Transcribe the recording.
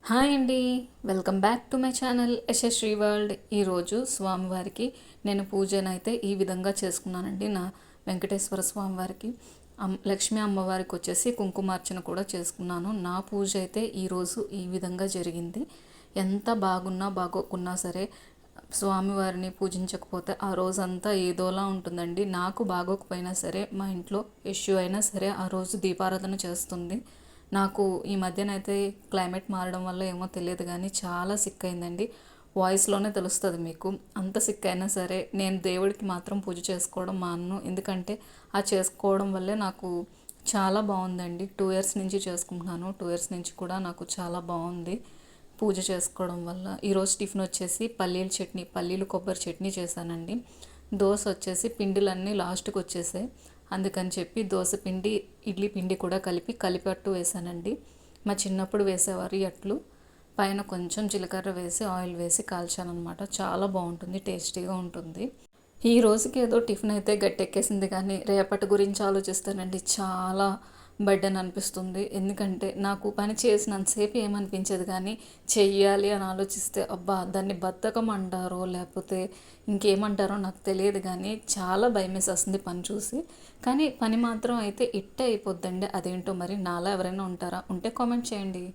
Hi అండి. Welcome back to my channel Yashasri world. ఈరోజు స్వామివారికి నేను పూజనైతే ఈ విధంగా చేసుకున్నానండి. నా వెంకటేశ్వర స్వామివారికి లక్ష్మీ అమ్మవారికి వచ్చేసి కుంకుమార్చన కూడా చేసుకున్నాను. నా పూజ అయితే ఈరోజు ఈ విధంగా జరిగింది. ఎంత బాగున్నా బాగోకున్నా సరే స్వామివారిని పూజించకపోతే ఆ రోజంతా ఏదోలా ఉంటుందండి. నాకు బాగోకపోయినా సరే మా ఇంట్లో ఇష్యూ అయినా సరే ఆ రోజు దీపారాధన చేస్తుంది. నాకు ఈ మధ్యనైతే క్లైమేట్ మారడం వల్ల ఏమో తెలియదు కానీ చాలా సిక్ అయిందండి. వాయిస్లోనే తెలుస్తుంది మీకు. అంత సిక్ అయినా సరే నేను దేవుడికి మాత్రం పూజ చేసుకోవడం మానను. ఎందుకంటే ఆ చేసుకోవడం వల్లే నాకు చాలా బాగుందండి. 2 ఇయర్స్ నుంచి చేసుకుంటున్నాను. 2 ఇయర్స్ నుంచి కూడా నాకు చాలా బాగుంది పూజ చేసుకోవడం వల్ల. ఈరోజు టిఫిన్ వచ్చేసి పల్లీల చట్నీ, పల్లీలు కొబ్బరి చట్నీ చేశానండి. దోశ వచ్చేసి పిండిలన్నీ లాస్ట్కి వచ్చేసాయి. అందుకని చెప్పి దోశ పిండి ఇడ్లీ పిండి కూడా కలిపట్టు వేసానండి. మా చిన్నప్పుడు వేసేవారు ఈ అట్లు. పైన కొంచెం జీలకర్ర వేసి ఆయిల్ వేసి కాల్చానమాట. చాలా బాగుంటుంది, టేస్టీగా ఉంటుంది. ఈ రోజుకి ఏదో టిఫిన్ అయితే గట్టెక్కేసింది కానీ రేపటి గురించి ఆలోచిస్తానండి చాలా బర్డెన్ అనిపిస్తుంది. ఎందుకంటే నాకు పని చేసినంతసేపు ఏమనిపించదు కానీ చెయ్యాలి అని ఆలోచిస్తే అబ్బా దాన్ని బద్ధకం అంటారో లేకపోతే ఇంకేమంటారో నాకు తెలియదు కానీ చాలా భయమేసేస్తుంది పని చూసి. కానీ పని మాత్రం అయితే ఇట్టే అయిపోద్దండి. అదేంటో మరి నాలా ఎవరైనా ఉంటారా? ఉంటే కామెంట్ చేయండి.